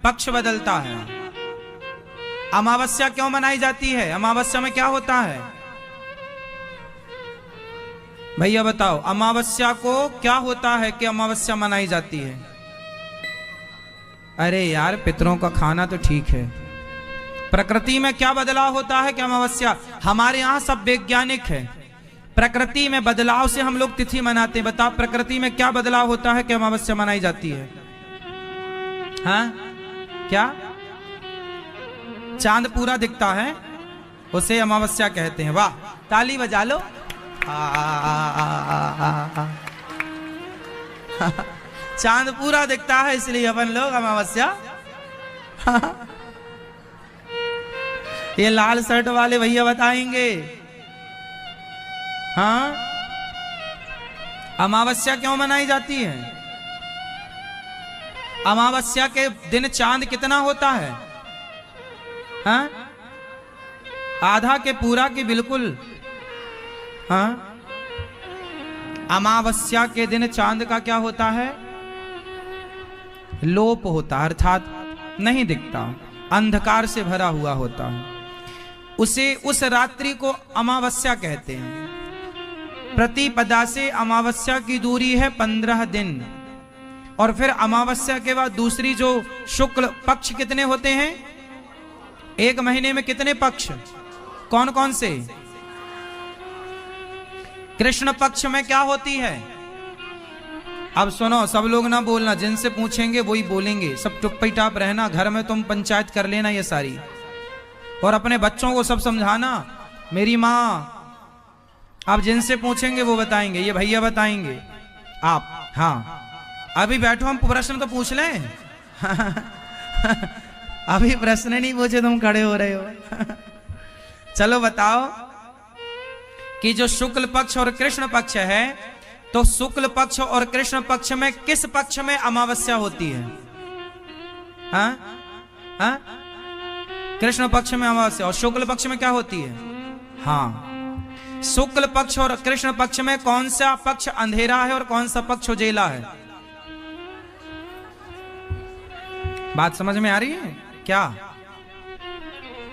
पक्ष बदलता है। अमावस्या क्यों मनाई जाती है? अमावस्या में क्या होता है भैया बताओ? अमावस्या को क्या होता है कि अमावस्या मनाई जाती है? अरे यार, पितरों का खाना तो ठीक है। प्रकृति में क्या बदलाव होता है कि अमावस्या? हमारे यहां सब वैज्ञानिक है। प्रकृति में बदलाव से हम लोग तिथि मनाते हैं। बताओ प्रकृति में क्या बदलाव होता है कि अमावस्या मनाई जाती है? हाँ, क्या? चांद पूरा दिखता है, उसे अमावस्या कहते हैं। वाह, ताली बजा लो। चांद पूरा दिखता है इसलिए अपन लोग अमावस्या। ये लाल शर्ट वाले भैया बताएंगे। हाँ, अमावस्या क्यों मनाई जाती है? अमावस्या के दिन चांद कितना होता है? हाँ, आधा के पूरा की बिल्कुल। हाँ, अमावस्या के दिन चांद का क्या होता है? लोप होता, अर्थात नहीं दिखता, अंधकार से भरा हुआ होता है। उसे उस रात्रि को अमावस्या कहते हैं। प्रतिपदा से अमावस्या की दूरी है 15 दिन। और फिर अमावस्या के बाद दूसरी जो शुक्ल पक्ष कितने होते हैं? एक महीने में कितने पक्ष? कौन कौन से? कृष्ण पक्ष में क्या होती है? अब सुनो, सब लोग ना बोलना, जिनसे पूछेंगे वही बोलेंगे। सब चुप्पी टाप रहना, घर में तुम पंचायत कर लेना ये सारी, और अपने बच्चों को सब समझाना। मेरी माँ, आप जिनसे पूछेंगे वो बताएंगे, ये भैया बताएंगे। आप हाँ, अभी बैठो, हम प्रश्न तो पूछ लें। अभी प्रश्न नहीं पूछे, तुम खड़े हो रहे हो। चलो बताओ कि जो शुक्ल पक्ष और कृष्ण पक्ष है, तो शुक्ल पक्ष और कृष्ण पक्ष में किस पक्ष में अमावस्या होती है? हाँ? हाँ? कृष्ण पक्ष में अमावस्या, और शुक्ल पक्ष में क्या होती है? हाँ, शुक्ल पक्ष और कृष्ण पक्ष में कौन सा पक्ष अंधेरा है और कौन सा पक्ष उजेला है? बात समझ में आ रही है क्या?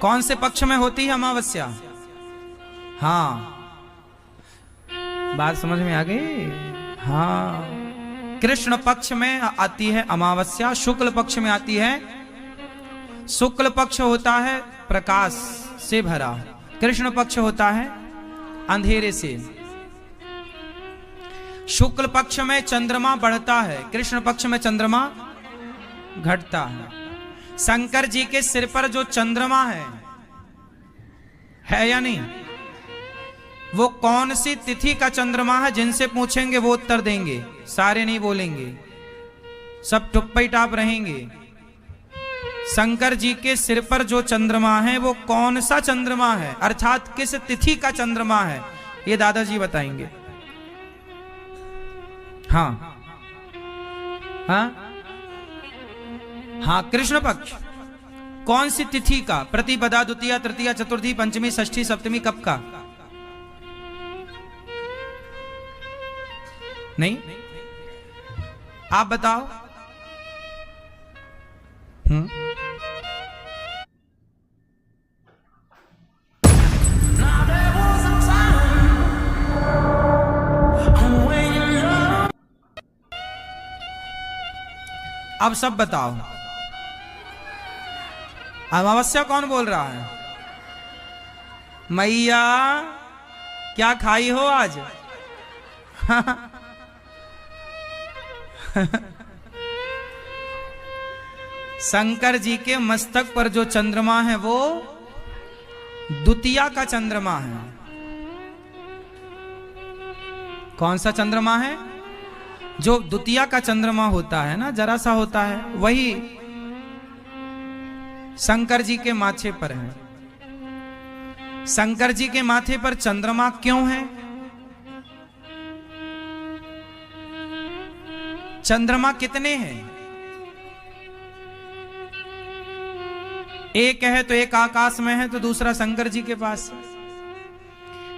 कौन से पक्ष में होती है अमावस्या? हाँ, बात समझ में आ गई? हाँ, कृष्ण पक्ष में आती है अमावस्या, शुक्ल पक्ष में आती है। शुक्ल पक्ष होता है प्रकाश से भरा, कृष्ण पक्ष होता है अंधेरे से। शुक्ल पक्ष में चंद्रमा बढ़ता है, कृष्ण पक्ष में चंद्रमा घटता है। शंकर जी के सिर पर जो चंद्रमा है या नहीं? वो कौन सी तिथि का चंद्रमा है? जिनसे पूछेंगे वो उत्तर देंगे, सारे नहीं बोलेंगे, सब टुप्पी टाप रहेंगे। शंकर जी के सिर पर जो चंद्रमा है वो कौन सा चंद्रमा है, अर्थात किस तिथि का चंद्रमा है? ये दादाजी बताएंगे। हाँ हाँ हाँ, कृष्ण पक्ष कौन सी तिथि का? प्रतिपदा, द्वितीया, तृतीया, चतुर्थी, पंचमी, षष्ठी, सप्तमी, कब का? नहीं, आप बताओ। अब सब बताओ, अमावस्या कौन बोल रहा है? मैया, क्या खाई हो आज? शंकर जी के मस्तक पर जो चंद्रमा है वो द्वितीया का चंद्रमा है। कौन सा चंद्रमा है? जो द्वितीया का चंद्रमा होता है ना, जरा सा होता है, वही शंकर जी के माथे पर है। शंकर जी के माथे पर चंद्रमा क्यों है? चंद्रमा कितने हैं? एक है तो एक आकाश में है, तो दूसरा शंकर जी के पास।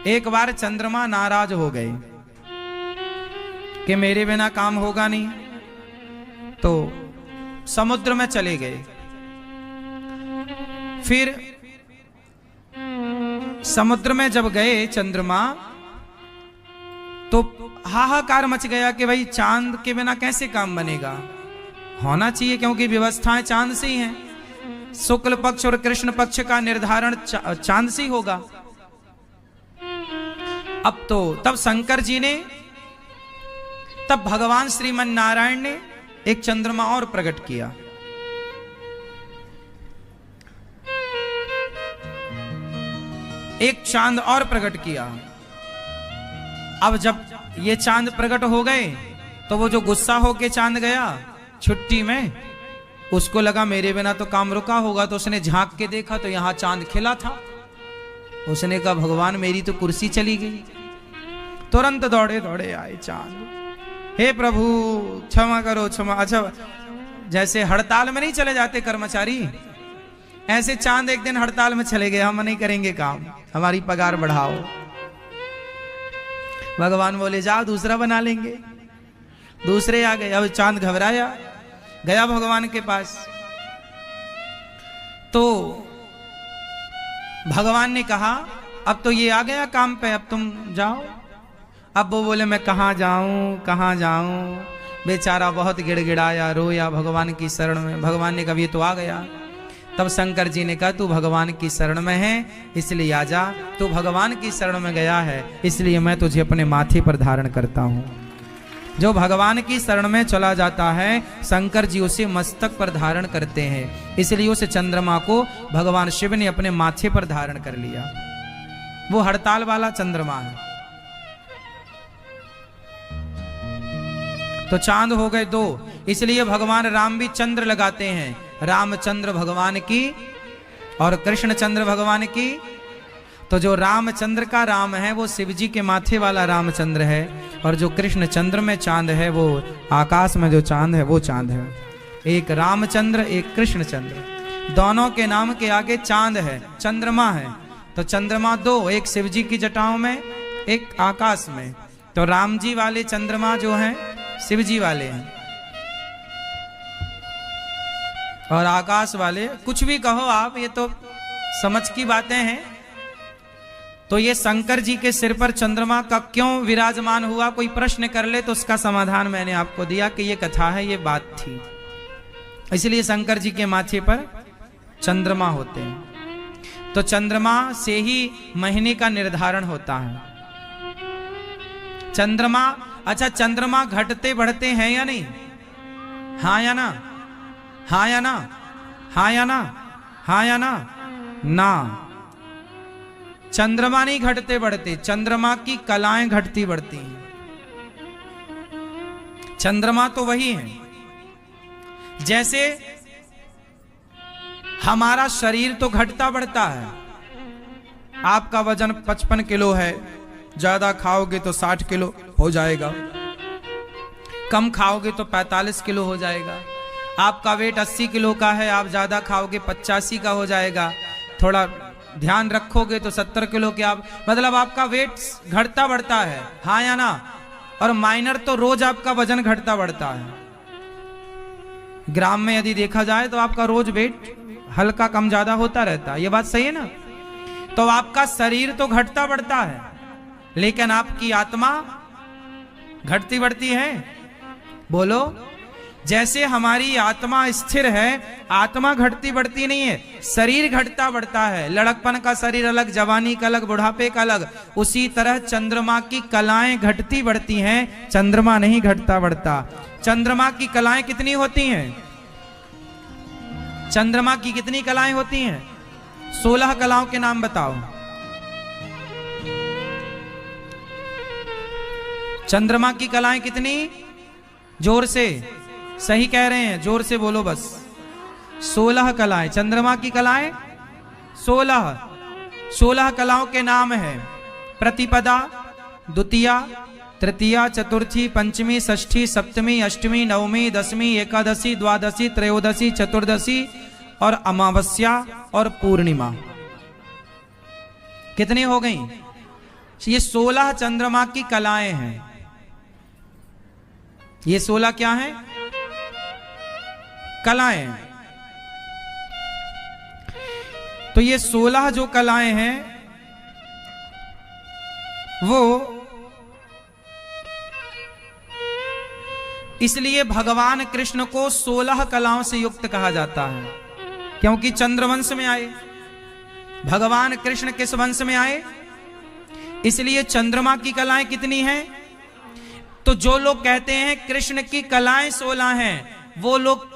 एक बार चंद्रमा नाराज हो गए कि मेरे बिना काम होगा नहीं, तो समुद्र में चले गए। फिर समुद्र में जब गए चंद्रमा, तो हाहाकार मच गया कि भाई चांद के बिना कैसे काम बनेगा, होना चाहिए क्योंकि व्यवस्थाएं चांद से ही हैं। शुक्ल पक्ष और कृष्ण पक्ष का निर्धारण चांद से ही होगा। अब तो तब शंकर जी ने, तब भगवान श्रीमन नारायण ने एक चंद्रमा और प्रकट किया। एक चांद और प्रकट किया। अब जब ये चांद प्रकट हो गए तो वो जो गुस्सा होके चांद गया छुट्टी में, उसको लगा मेरे बिना तो काम रुका होगा, तो उसने झांक के देखा तो यहां चांद खिला था। उसने कहा भगवान मेरी तो कुर्सी चली गई। तुरंत दौड़े दौड़े आए चांद, हे प्रभु क्षमा करो क्षमा। अच्छा, जैसे हड़ताल में नहीं चले जाते कर्मचारी, ऐसे चांद एक दिन हड़ताल में चले गए, हम नहीं करेंगे काम, हमारी पगार बढ़ाओ। भगवान बोले जाओ दूसरा बना लेंगे। दूसरे आ गए। अब चांद घबराया, गया भगवान के पास। तो भगवान ने कहा अब तो ये आ गया काम पे, अब तुम जाओ। अब वो बोले मैं कहाँ जाऊं कहाँ जाऊं। बेचारा बहुत गिड़गिड़ाया, रोया भगवान की शरण में। भगवान ने कहा ये तो आ गया। तब शंकर जी ने कहा तू भगवान की शरण में है इसलिए आजा, तू भगवान की शरण में गया है इसलिए मैं तुझे अपने माथे पर धारण करता हूं। जो भगवान की शरण में चला जाता है शंकर जी उसे मस्तक पर धारण करते हैं, इसलिए उस चंद्रमा को भगवान शिव ने अपने माथे पर धारण कर लिया। वो हड़ताल वाला चंद्रमा है। तो चांद हो गए दो, इसलिए भगवान राम भी चंद्र लगाते हैं। रामचंद्र भगवान की और कृष्णचंद्र भगवान की। तो जो रामचंद्र का राम है वो शिव जी के माथे वाला रामचंद्र है, और जो कृष्णचंद्र में चांद है वो आकाश में जो चांद है वो चांद है। एक रामचंद्र एक कृष्णचंद्र, दोनों के नाम के आगे चांद है, चंद्रमा है। तो चंद्रमा दो, एक शिव जी की जटाओं में एक आकाश में। तो राम जी वाले चंद्रमा जो हैं शिव जी वाले हैं, और आकाश वाले कुछ भी कहो आप, ये तो समझ की बातें हैं। तो ये शंकर जी के सिर पर चंद्रमा का क्यों विराजमान हुआ, कोई प्रश्न कर ले तो उसका समाधान मैंने आपको दिया कि ये कथा है, ये बात थी। इसलिए शंकर जी के माथे पर चंद्रमा होते हैं। तो चंद्रमा से ही महीने का निर्धारण होता है। चंद्रमा, अच्छा चंद्रमा घटते बढ़ते हैं या नहीं? हाँ या ना? हाँ या ना? हाँ या ना? हाँ या ना? ना, चंद्रमा नहीं घटते बढ़ते, चंद्रमा की कलाएं घटती बढ़ती हैं। चंद्रमा तो वही है। जैसे हमारा शरीर तो घटता बढ़ता है। आपका वजन 55 किलो है, ज्यादा खाओगे तो 60 किलो हो जाएगा, कम खाओगे तो 45 किलो हो जाएगा। आपका वेट 80 किलो का है, आप ज्यादा खाओगे 85 का हो जाएगा, थोड़ा ध्यान रखोगे तो 70 किलो के आप, मतलब आपका वेट घटता बढ़ता है। हाँ या ना? और माइनर तो रोज आपका वजन घटता बढ़ता है। ग्राम में यदि देखा जाए तो आपका रोज वेट हल्का कम ज्यादा होता रहता है। ये बात सही है ना? तो आपका शरीर तो घटता बढ़ता है, लेकिन आपकी आत्मा घटती बढ़ती है। बोलो, जैसे हमारी आत्मा स्थिर है, आत्मा घटती बढ़ती नहीं है, शरीर घटता बढ़ता है। लड़कपन का शरीर अलग, जवानी का अलग, बुढ़ापे का अलग। उसी तरह चंद्रमा की कलाएं घटती बढ़ती हैं, चंद्रमा नहीं घटता बढ़ता। चंद्रमा की कलाएं कितनी होती हैं? चंद्रमा की कितनी कलाएं होती हैं? 16 कलाओं के नाम बताओ। चंद्रमा की कलाएं कितनी? जोर से, सही कह रहे हैं, जोर से बोलो बस। 16 कलाएं, चंद्रमा की कलाएं 16 कलाओं के नाम है। प्रतिपदा, द्वितीया, तृतीया, चतुर्थी, पंचमी, षष्ठी, सप्तमी, अष्टमी, नवमी, दसवीं, एकादशी, द्वादशी, त्रयोदशी, चतुर्दशी और अमावस्या और पूर्णिमा। कितनी हो गई? ये 16 चंद्रमा की कलाएं हैं। ये 16 क्या हैं? कलाएं। तो ये 16 जो कलाएं हैं वो इसलिए भगवान कृष्ण को 16 कलाओं से युक्त कहा जाता है, क्योंकि चंद्रवंश में आए। भगवान कृष्ण किस वंश में आए? इसलिए चंद्रमा की कलाएं कितनी हैं? तो जो लोग कहते हैं कृष्ण की कलाएं 16 हैं, वो लोग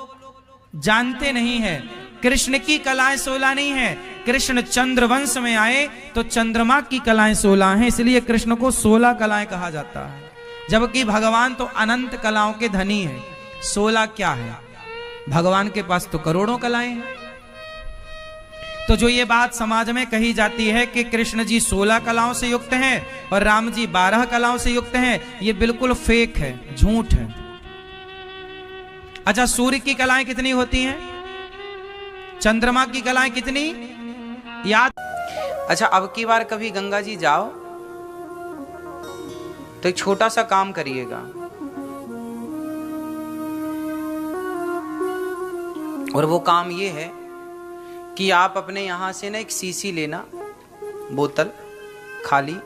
जानते नहीं है कृष्ण की कलाएं 16 नहीं है। कृष्ण चंद्रवंश में आए तो चंद्रमा की कलाएं 16 हैं, इसलिए कृष्ण को 16 कलाएं कहा जाता है। जबकि भगवान तो अनंत कलाओं के धनी है। 16 क्या है? भगवान के पास तो करोड़ों कलाएं हैं। तो जो ये बात समाज में कही जाती है कि कृष्ण जी 16 कलाओं से युक्त हैं और राम जी 12 कलाओं से युक्त हैं, ये बिल्कुल फेक है, झूठ है। अच्छा, सूर्य की कलाएं कितनी होती हैं? चंद्रमा की कलाएं कितनी याद? अच्छा, अब की बार कभी गंगा जी जाओ तो एक छोटा सा काम करिएगा, और वो काम ये है कि आप अपने यहां से ना एक सीसी लेना, बोतल खाली,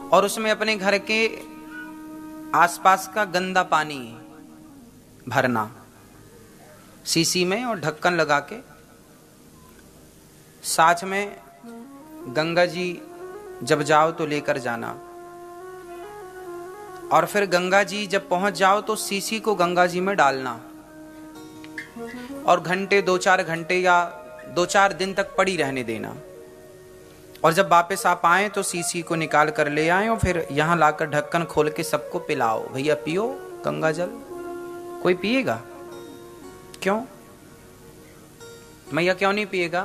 और उसमें अपने घर के आसपास का गंदा पानी भरना सीसी में और ढक्कन लगा के। साथ में गंगा जी जब जाओ तो लेकर जाना, और फिर गंगा जी जब पहुंच जाओ तो सीसी को गंगा जी में डालना, और घंटे 2-4 घंटे या 2-4 दिन तक पड़ी रहने देना। और जब वापस आप आए तो सीसी को निकाल कर ले आए और फिर यहाँ लाकर ढक्कन खोल के सबको पिलाओ, भैया पियो गंगा जल। कोई पिएगा? क्यों मैया, क्यों नहीं पिएगा?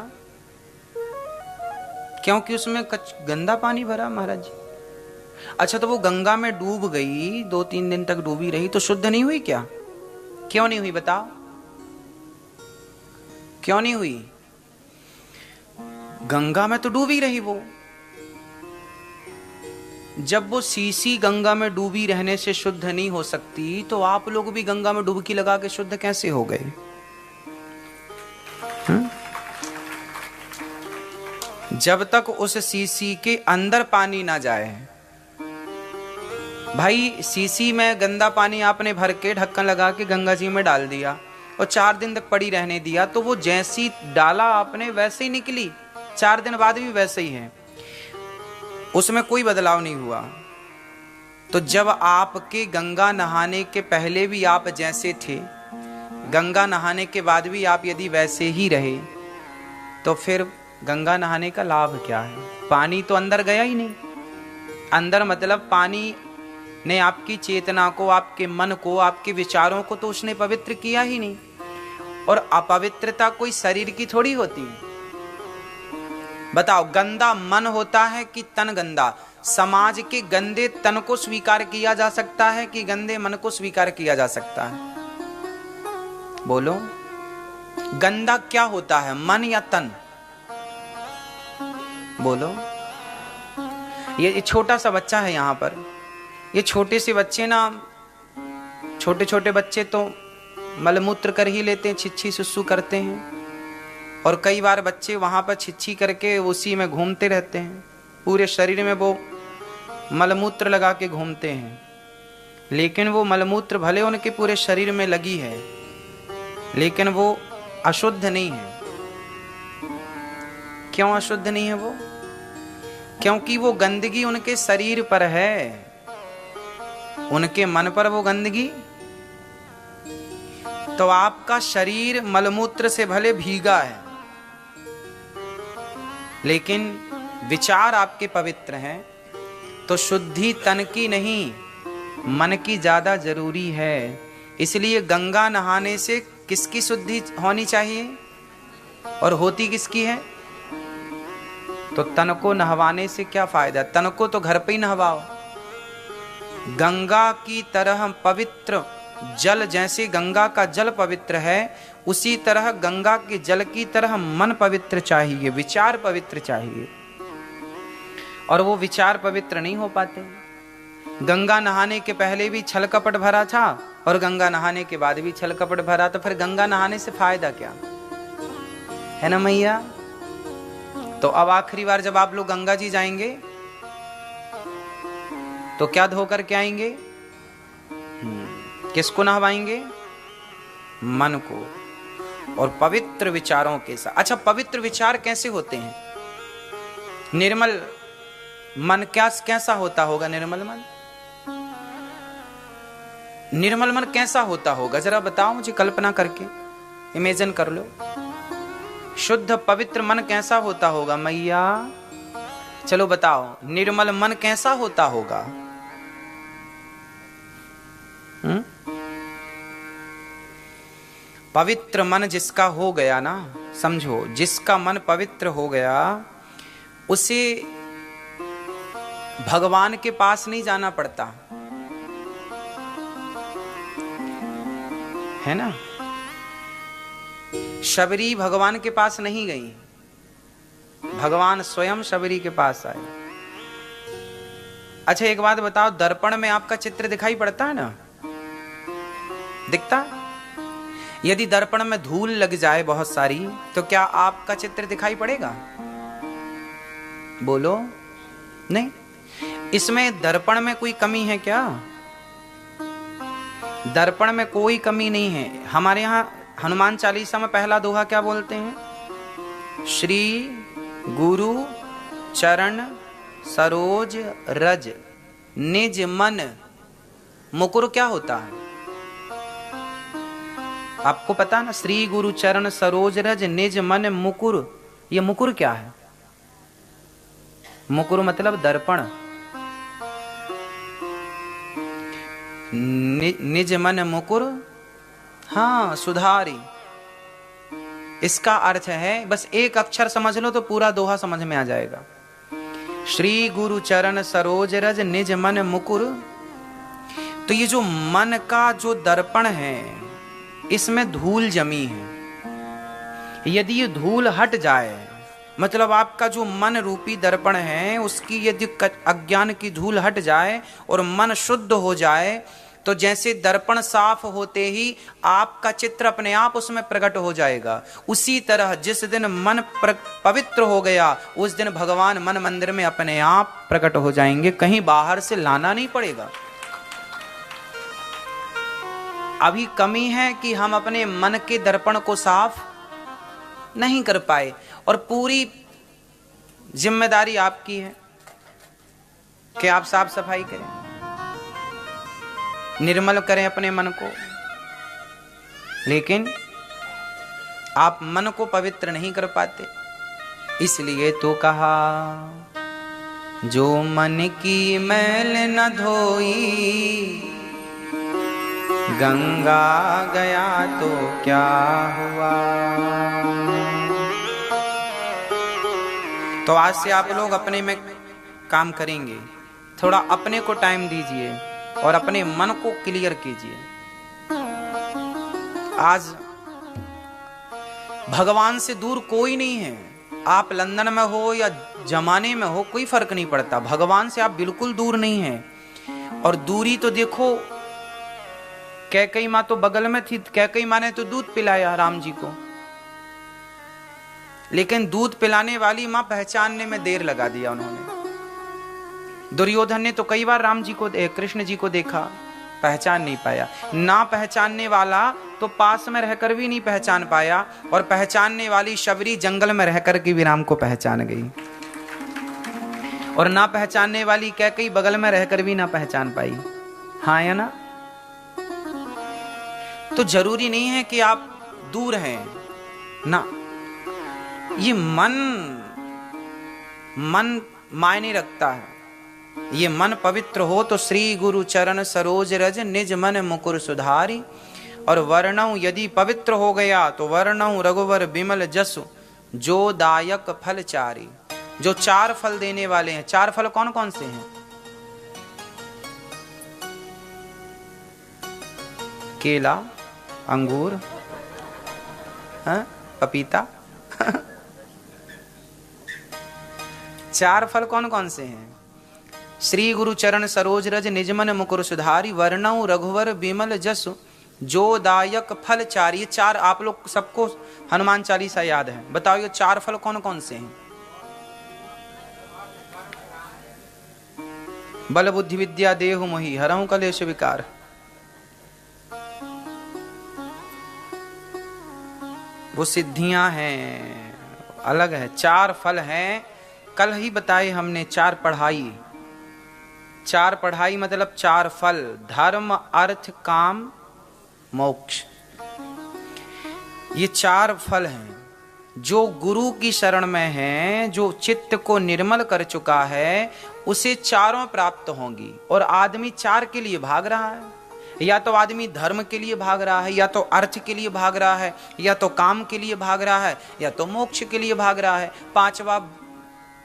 क्योंकि उसमें गंदा पानी भरा महाराज जी। अच्छा, तो वो गंगा में डूब गई, 2-3 दिन तक डूबी रही, तो शुद्ध नहीं हुई क्या? क्यों नहीं हुई बताओ? क्यों नहीं हुई? गंगा में तो डूबी रही वो। जब वो सीसी गंगा में डूबी रहने से शुद्ध नहीं हो सकती, तो आप लोग भी गंगा में डुबकी लगा के शुद्ध कैसे हो गए? जब तक उस सीसी के अंदर पानी ना जाए, भाई सीसी में गंदा पानी आपने भर के ढक्कन लगा के गंगा जी में डाल दिया और 4 दिन तक पड़ी रहने दिया, तो वो जैसी डाला आपने वैसे ही निकली, 4 दिन बाद भी वैसे ही है, उसमें कोई बदलाव नहीं हुआ। तो जब आपके गंगा नहाने के पहले भी आप जैसे थे, गंगा नहाने के बाद भी आप यदि वैसे ही रहे, तो फिर गंगा नहाने का लाभ क्या है? पानी तो अंदर गया ही नहीं। अंदर मतलब पानी ने आपकी चेतना को, आपके मन को, आपके विचारों को तो उसने पवित्र किया ही नहीं। और अपवित्रता कोई शरीर की थोड़ी होती है। बताओ, गंदा मन होता है कि तन गंदा? समाज के गंदे तन को स्वीकार किया जा सकता है कि गंदे मन को स्वीकार किया जा सकता है? बोलो, गंदा क्या होता है, मन या तन? बोलो। ये छोटा सा बच्चा है यहाँ पर, ये छोटे से बच्चे ना, छोटे छोटे बच्चे तो मलमूत्र कर ही लेते हैं, छिच्छी सुसु करते हैं, और कई बार बच्चे वहां पर छिच्छी करके उसी में घूमते रहते हैं, पूरे शरीर में वो मलमूत्र लगा के घूमते हैं। लेकिन वो मलमूत्र भले उनके पूरे शरीर में लगी है, लेकिन वो अशुद्ध नहीं है। क्यों अशुद्ध नहीं है वो? क्योंकि वो गंदगी उनके शरीर पर है, उनके मन पर वो गंदगी। तो आपका शरीर मलमूत्र से भले भीगा है, लेकिन विचार आपके पवित्र हैं। तो शुद्धि तन की नहीं, मन की ज्यादा जरूरी है। इसलिए गंगा नहाने से किसकी शुद्धि होनी चाहिए और होती किसकी है? तो तन को नहवाने से क्या फायदा? तन को तो घर पे ही नहवाओ। गंगा की तरह पवित्र जल, जैसे गंगा का जल पवित्र है, उसी तरह गंगा के जल की तरह मन पवित्र चाहिए, विचार पवित्र चाहिए। और वो विचार पवित्र नहीं हो पाते। गंगा नहाने के पहले भी छल कपट भरा था और गंगा नहाने के बाद भी छल कपट भरा, तो फिर गंगा नहाने से फायदा क्या है? ना मैया? तो अब आखिरी बार जब आप लोग गंगा जी जाएंगे तो क्या धो करके आएंगे? किसको नहवाएंगे? मन को, और पवित्र विचारों के साथ। अच्छा, पवित्र विचार कैसे होते हैं? निर्मल मन कैसा होता होगा? निर्मल मन, निर्मल मन कैसा होता होगा? जरा बताओ मुझे, कल्पना करके इमेजिन कर लो। शुद्ध पवित्र मन कैसा होता होगा मैया? चलो बताओ, निर्मल मन कैसा होता होगा? पवित्र मन जिसका हो गया ना, समझो, जिसका मन पवित्र हो गया उसे भगवान के पास नहीं जाना पड़ता, है ना। शबरी भगवान के पास नहीं गई, भगवान स्वयं शबरी के पास आए। अच्छा एक बात बताओ, दर्पण में आपका चित्र दिखाई पड़ता है ना? दिखता? यदि दर्पण में धूल लग जाए बहुत सारी, तो क्या आपका चित्र दिखाई पड़ेगा? बोलो नहीं। इसमें दर्पण में कोई कमी है क्या? दर्पण में कोई कमी नहीं है। हमारे यहां हनुमान चालीसा में पहला दोहा क्या बोलते हैं? श्री गुरु चरण सरोज रज निज मन मुकुर। क्या होता है आपको पता ना? श्री गुरु चरण सरोज रज निज मन मुकुर। ये मुकुर क्या है? मुकुर मतलब दर्पण। निज मन मुकुर, हाँ सुधारी। इसका अर्थ है, बस एक अक्षर समझ लो तो पूरा दोहा समझ में आ जाएगा। श्री गुरु चरण सरोज रज निज मन मुकुर। तो ये जो मन का जो दर्पण है, इसमें धूल जमी है। यदि ये धूल हट जाए, मतलब आपका जो मन रूपी दर्पण है उसकी यदि अज्ञान की धूल हट जाए और मन शुद्ध हो जाए, तो जैसे दर्पण साफ होते ही आपका चित्र अपने आप उसमें प्रकट हो जाएगा, उसी तरह जिस दिन मन पवित्र हो गया उस दिन भगवान मन मंदिर में अपने आप प्रकट हो जाएंगे। कहीं बाहर से लाना नहीं पड़ेगा। अभी कमी है कि हम अपने मन के दर्पण को साफ नहीं कर पाए, और पूरी जिम्मेदारी आपकी है कि आप साफ सफाई करें, निर्मल करें अपने मन को। लेकिन आप मन को पवित्र नहीं कर पाते, इसलिए तो कहा जो मन की मैल न धोई गंगा गया तो क्या हुआ। तो आज से आप लोग अपने में काम करेंगे, थोड़ा अपने को टाइम दीजिए और अपने मन को क्लियर कीजिए। आज भगवान से दूर कोई नहीं है। आप लंदन में हो या जमाने में हो, कोई फर्क नहीं पड़ता, भगवान से आप बिल्कुल दूर नहीं हैं। और दूरी तो देखो, कैकई माँ तो बगल में थी, कैकई माँ ने तो दूध पिलाया राम जी को, लेकिन दूध पिलाने वाली माँ पहचानने में देर लगा दिया उन्होंने। दुर्योधन ने तो कई बार राम जी को, कृष्ण जी को देखा, पहचान नहीं पाया। ना पहचानने वाला तो पास में रहकर भी नहीं पहचान पाया, और पहचानने वाली शबरी जंगल में रहकर के भी राम को पहचान गई, और ना पहचानने वाली कैकई बगल में रहकर भी ना पहचान पाई। हाँ या ना? तो जरूरी नहीं है कि आप दूर हैं ना। ये मन मायने रखता है। ये मन पवित्र हो तो श्री गुरु चरण सरोज रज निज मन मुकुर सुधारी। और वर्णऊ यदि पवित्र हो गया तो वर्णऊ रघुवर बिमल जसु जो दायक फल चारी। जो 4 फल देने वाले हैं। 4 फल कौन कौन से हैं? केला, अंगूर, पपीता। 4 फल कौन कौन से हैं? श्री गुरु चरण सरोज रज निजमन मुकुर सुधारी, वर्णऊ रघुवर बिमल जसु जो दायक फल चारी। 4 आप लोग सबको हनुमान चालीसा याद है। बताओ ये 4 फल कौन कौन से हैं? बल बुद्धि विद्या देहु मोहि हरहु कलेश विकार। वो सिद्धियां हैं, अलग है। 4 फल हैं, कल ही बताए हमने। 4 पढ़ाई, 4 पढ़ाई मतलब 4 फल, धर्म अर्थ काम मोक्ष। ये 4 फल हैं। जो गुरु की शरण में है, जो चित्त को निर्मल कर चुका है, उसे चारों प्राप्त होंगी। और आदमी 4 के लिए भाग रहा है। या तो आदमी धर्म के लिए भाग रहा है, या तो अर्थ के लिए भाग रहा है, या तो काम के लिए भाग रहा है, या तो मोक्ष के लिए भाग रहा है।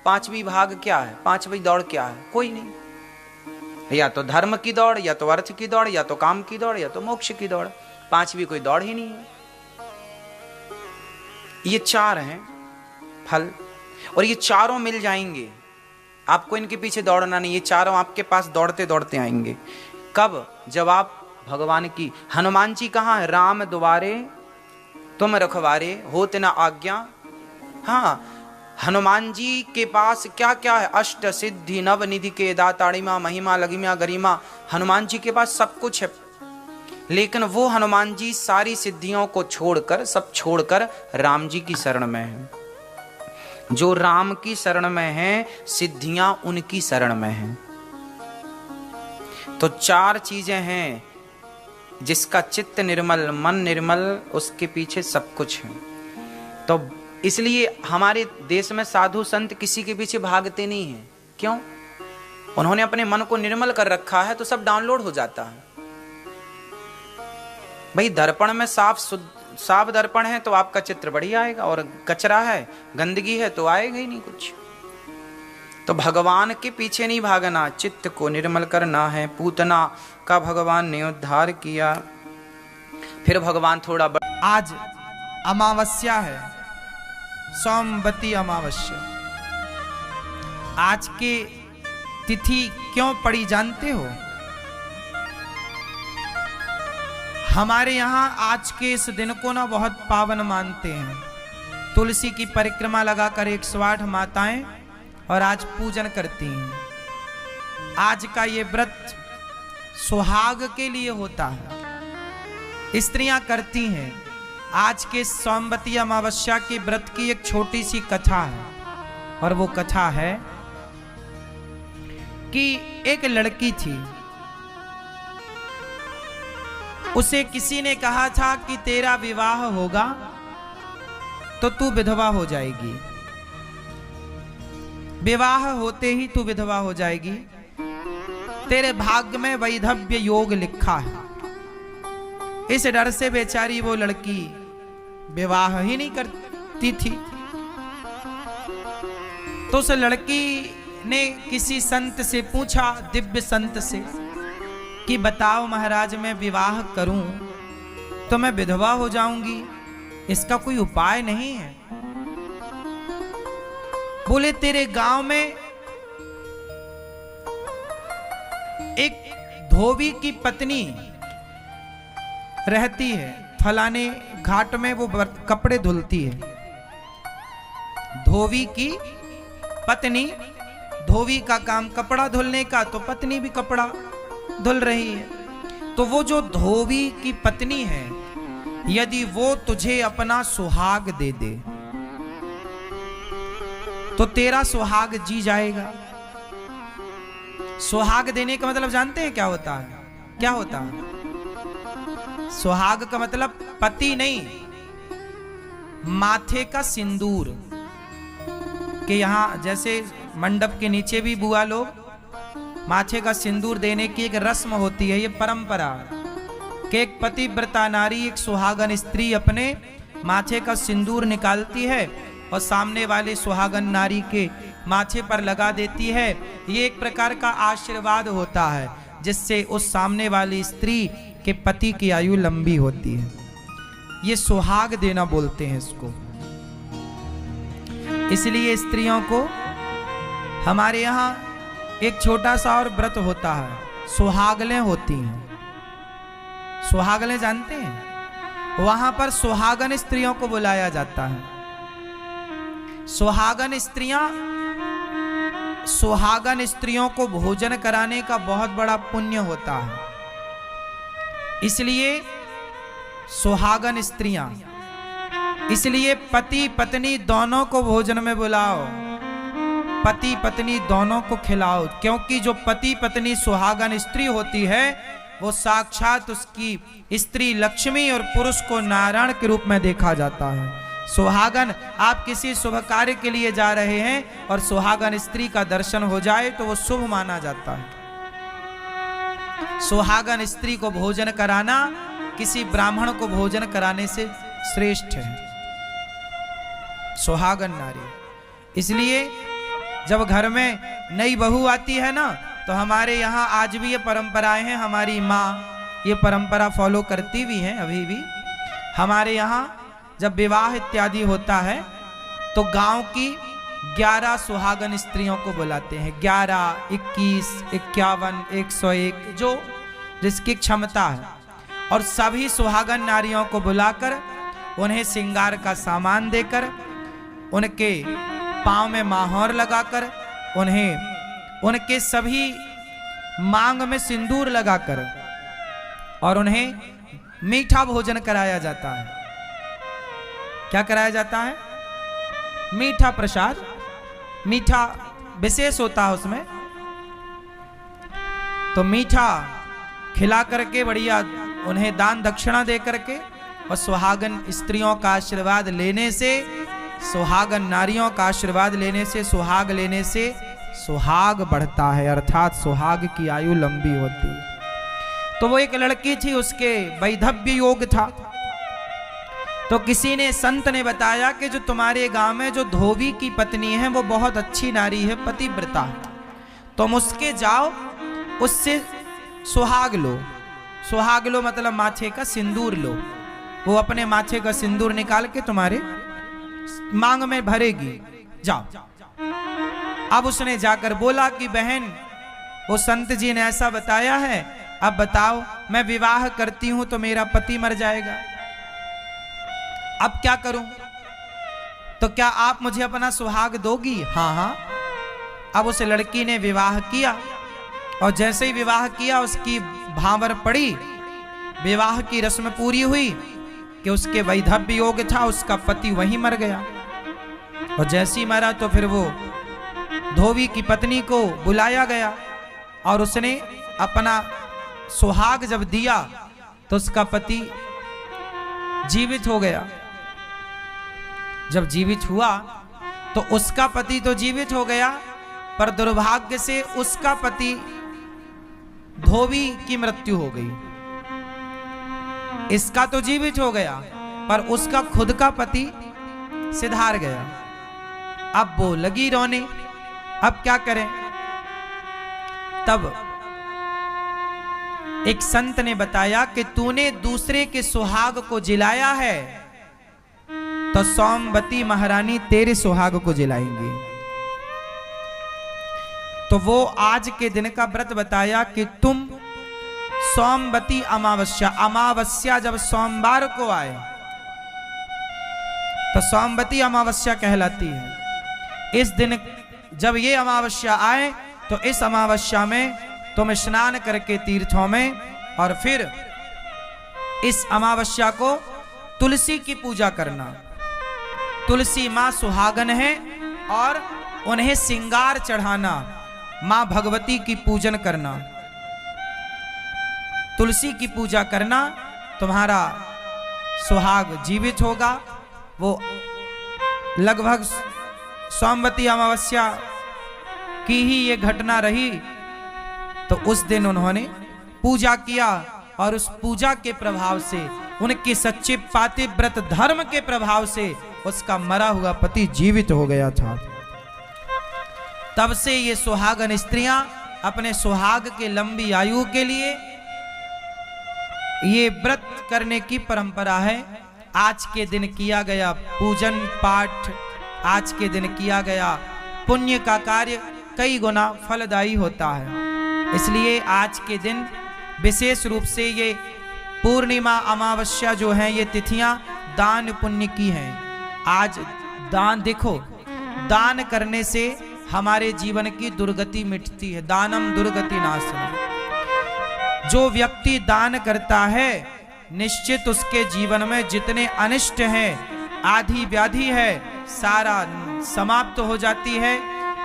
पांचवी भाग क्या है? 5वीं दौड़ क्या है? कोई नहीं। या तो धर्म की दौड़, या तो अर्थ की दौड़, या तो काम की दौड़, या तो मोक्ष की दौड़। 5वीं कोई दौड़ ही नहीं है। ये 4 हैं फल, और ये चारों मिल जाएंगे। आपको इनके पीछे दौड़ना नहीं, ये चारों आपके पास दौड़ते दौड़ते आएंगे। कब? जब आप भगवान की। हनुमान जी कहाँ है? राम द्वारे तुम रखवारे, होत न आज्ञा। हाँ, हनुमान जी के पास क्या क्या है? अष्ट सिद्धि नव निधि के दाताड़िमा महिमा लगिमा गरिमा। हनुमान जी के पास सब कुछ है, लेकिन वो हनुमान जी सारी सिद्धियों को छोड़कर, सब छोड़कर राम जी की शरण में है। जो राम की शरण में है, सिद्धियां उनकी शरण में हैं। तो 4 चीजें हैं। जिसका चित्त निर्मल, मन निर्मल, उसके पीछे सब कुछ है। तो इसलिए हमारे देश में साधु संत किसी के पीछे भागते नहीं हैं। क्यों? उन्होंने अपने मन को निर्मल कर रखा है, तो सब डाउनलोड हो जाता है। भाई दर्पण में साफ दर्पण है तो आपका चित्र बढ़िया आएगा, और कचरा है, गंदगी है तो आएगा ही नहीं कुछ। तो भगवान के पीछे नहीं भागना, चित्त को निर्मल करना है। पूतना का भगवान ने उद्धार किया। फिर भगवान थोड़ा आज अमावस्या है, सोमवती अमावस्या। आज के तिथि क्यों पड़ी जानते हो? हमारे यहाँ आज के इस दिन को ना बहुत पावन मानते हैं। तुलसी की परिक्रमा लगाकर 108 माताएं और आज पूजन करती हैं। आज का ये व्रत सुहाग के लिए होता है, स्त्रियां करती हैं। आज के सोमवती अमावस्या के व्रत की एक छोटी सी कथा है, और वो कथा है कि एक लड़की थी। उसे किसी ने कहा था कि तेरा विवाह होगा तो तू विधवा हो जाएगी, विवाह होते ही तू विधवा हो जाएगी, तेरे भाग्य में वैधव्य योग लिखा है। इस डर से बेचारी वो लड़की विवाह ही नहीं करती थी। तो उस लड़की ने किसी संत से पूछा, दिव्य संत से, कि बताओ महाराज, मैं विवाह करूं तो मैं विधवा हो जाऊंगी, इसका कोई उपाय नहीं है? बोले तेरे गांव में एक धोबी की पत्नी रहती है, फलाने घाट में वो कपड़े धुलती है। धोबी की पत्नी, धोबी का काम कपड़ा धुलने का, तो पत्नी भी कपड़ा धुल रही है। तो वो जो धोबी की पत्नी है, यदि वो तुझे अपना सुहाग दे दे तो तेरा सुहाग जी जाएगा। सुहाग देने का मतलब जानते हैं क्या होता है? क्या होता है? सुहाग का मतलब पति नहीं, माथे का सिंदूर। के यहाँ जैसे मंडप के नीचे भी बुआ लोग माथे का सिंदूर देने की एक रस्म होती है, ये परंपरा कि एक पतिव्रता नारी, एक सुहागन स्त्री अपने माथे का सिंदूर निकालती है और सामने वाले सुहागन नारी के माथे पर लगा देती है। ये एक प्रकार का आशीर्वाद होता है, जिससे उस सामने वाली स्त्री के पति की आयु लंबी होती है। ये सुहाग देना बोलते हैं इसको। इसलिए स्त्रियों को हमारे यहाँ एक छोटा सा और व्रत होता है, सुहागलें होती हैं। सुहागलें जानते हैं? वहां पर सुहागन स्त्रियों को बुलाया जाता है। सुहागन स्त्रियां सुहागन स्त्रियों को भोजन कराने का बहुत बड़ा पुण्य होता है। इसलिए सुहागन स्त्रियां, इसलिए पति पत्नी दोनों को भोजन में बुलाओ, पति पत्नी दोनों को खिलाओ, क्योंकि जो पति पत्नी सुहागन स्त्री होती है वो साक्षात उसकी स्त्री लक्ष्मी और पुरुष को नारायण के रूप में देखा जाता है। सुहागन, आप किसी शुभ कार्य के लिए जा रहे हैं और सुहागन स्त्री का दर्शन हो जाए तो वो शुभ माना जाता है। सुहागन स्त्री को भोजन कराना किसी ब्राह्मण को भोजन कराने से श्रेष्ठ है, सुहागन नारी। इसलिए जब घर में नई बहू आती है ना, तो हमारे यहाँ आज भी ये परंपराएं हैं, हमारी माँ ये परंपरा फॉलो करती भी हैं अभी भी। हमारे यहाँ जब विवाह इत्यादि होता है तो गांव की 11 सुहागन स्त्रियों को बुलाते हैं, 11, 21, 51, 101, जो जिसकी क्षमता है, और सभी सुहागन नारियों को बुलाकर उन्हें श्रृंगार का सामान देकर, उनके पांव में माहौर लगाकर, उन्हें उनके सभी मांग में सिंदूर लगाकर और उन्हें मीठा भोजन कराया जाता है। क्या कराया जाता है? मीठा प्रसाद, मीठा विशेष होता है उसमें, तो मीठा खिला करके बढ़िया उन्हें दान दक्षिणा दे करके और सुहागन स्त्रियों का आशीर्वाद लेने से, सुहागन नारियों का आशीर्वाद लेने से, सुहाग लेने से सुहाग बढ़ता है, अर्थात सुहाग की आयु लंबी होती है। तो वो एक लड़की थी, उसके वैधव्य योग था। तो किसी ने, संत ने बताया कि जो तुम्हारे गांव में जो धोबी की पत्नी है वो बहुत अच्छी नारी है, पतिव्रता है, तुम उसके जाओ, उससे सुहाग लो। सुहाग लो मतलब माथे का सिंदूर लो, वो अपने माथे का सिंदूर निकाल के तुम्हारे मांग में भरेगी, जाओ। अब उसने जाकर बोला कि बहन, वो संत जी ने ऐसा बताया है, अब बताओ मैं विवाह करती हूं तो मेरा पति मर जाएगा, अब क्या करूं? तो क्या आप मुझे अपना सुहाग दोगी? हाँ हाँ। अब उस लड़की ने विवाह किया, और जैसे ही विवाह किया उसकी भांवर पड़ी, विवाह की रस्म पूरी हुई कि उसके वैधव्य योग था, उसका पति वहीं मर गया। और जैसे ही मरा तो फिर वो धोबी की पत्नी को बुलाया गया और उसने अपना सुहाग जब दिया तो उसका पति जीवित हो गया। जब जीवित हुआ तो उसका पति तो जीवित हो गया, पर दुर्भाग्य से उसका पति धोबी की मृत्यु हो गई। इसका तो जीवित हो गया पर उसका खुद का पति सिधार गया। अब वो लगी रोने, अब क्या करें? तब एक संत ने बताया कि तूने दूसरे के सुहाग को जिलाया है तो सोमवती महारानी तेरे सुहाग को जिलाएंगी। तो वो आज के दिन का व्रत बताया कि तुम सोमवती अमावस्या, अमावस्या जब सोमवार को आए तो सोमवती अमावस्या कहलाती है। इस दिन जब ये अमावस्या आए तो इस अमावस्या में तुम स्नान करके तीर्थों में, और फिर इस अमावस्या को तुलसी की पूजा करना। तुलसी माँ सुहागन है और उन्हें श्रृंगार चढ़ाना, माँ भगवती की पूजन करना, तुलसी की पूजा करना, तुम्हारा सुहाग जीवित होगा। वो लगभग सोमवती अमावस्या की ही ये घटना रही। तो उस दिन उन्होंने पूजा किया और उस पूजा के प्रभाव से, उनके सच्चे पातिव्रत धर्म के प्रभाव से उसका मरा हुआ पति जीवित हो गया था। तब से ये सुहागन स्त्रियां अपने सुहाग के लंबी आयु के लिए ये व्रत करने की परंपरा है। आज के दिन किया गया पूजन पाठ, आज के दिन किया गया पुण्य का कार्य कई गुना फलदायी होता है। इसलिए आज के दिन विशेष रूप से ये पूर्णिमा अमावस्या जो है, ये तिथियां दान पुण्य की हैं। आज दान, देखो दान करने से हमारे जीवन की दुर्गति मिटती है। दानम दुर्गति नाशनम। जो व्यक्ति दान करता है निश्चित उसके जीवन में जितने अनिष्ट हैं, आधी व्याधि है, सारा समाप्त हो जाती है।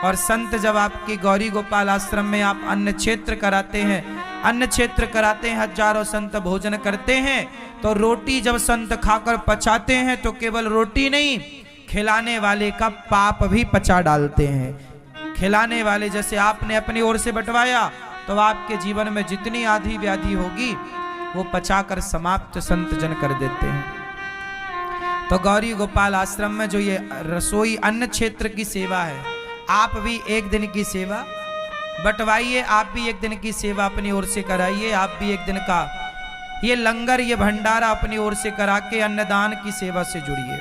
और संत जब आपकी गौरी गोपाल आश्रम में आप अन्न क्षेत्र कराते हैं, अन्न क्षेत्र कराते हैं, हजारों संत भोजन करते हैं, तो रोटी जब संत खाकर पचाते हैं तो केवल रोटी नहीं, खिलाने वाले का पाप भी पचा डालते हैं। खिलाने वाले जैसे आपने अपनी ओर से बंटवाया तो आपके जीवन में जितनी आधी व्याधि होगी वो पचाकर समाप्त संत जन कर देते हैं। तो गौरी गोपाल आश्रम में जो ये रसोई अन्न क्षेत्र की सेवा है, आप भी एक दिन की सेवा बंटवाइए, आप भी एक दिन की सेवा अपनी ओर से कराइए, आप भी एक दिन का ये लंगर ये भंडारा अपनी ओर से करा के अन्नदान की सेवा से जुड़िए।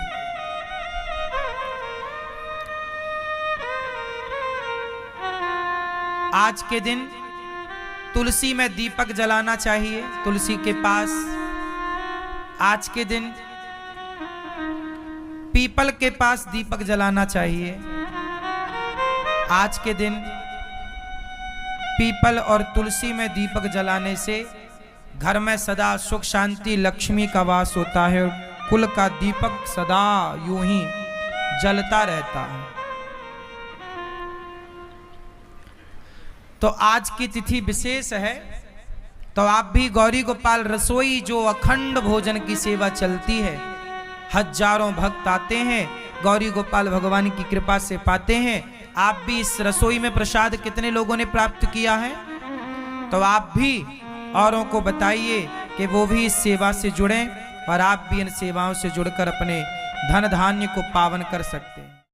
आज के दिन तुलसी में दीपक जलाना चाहिए, तुलसी के पास। आज के दिन पीपल के पास दीपक जलाना चाहिए। आज के दिन पीपल और तुलसी में दीपक जलाने से घर में सदा सुख शांति लक्ष्मी का वास होता है और कुल का दीपक सदा यूं ही जलता रहता है। तो आज की तिथि विशेष है, तो आप भी गौरी गोपाल रसोई जो अखंड भोजन की सेवा चलती है, हजारों भक्त आते हैं, गौरी गोपाल भगवान की कृपा से पाते हैं। आप भी इस रसोई में प्रसाद कितने लोगों ने प्राप्त किया है, तो आप भी औरों को बताइए कि वो भी इस सेवा से जुड़ें और आप भी इन सेवाओं से जुड़कर अपने धन धान्य को पावन कर सकते हैं।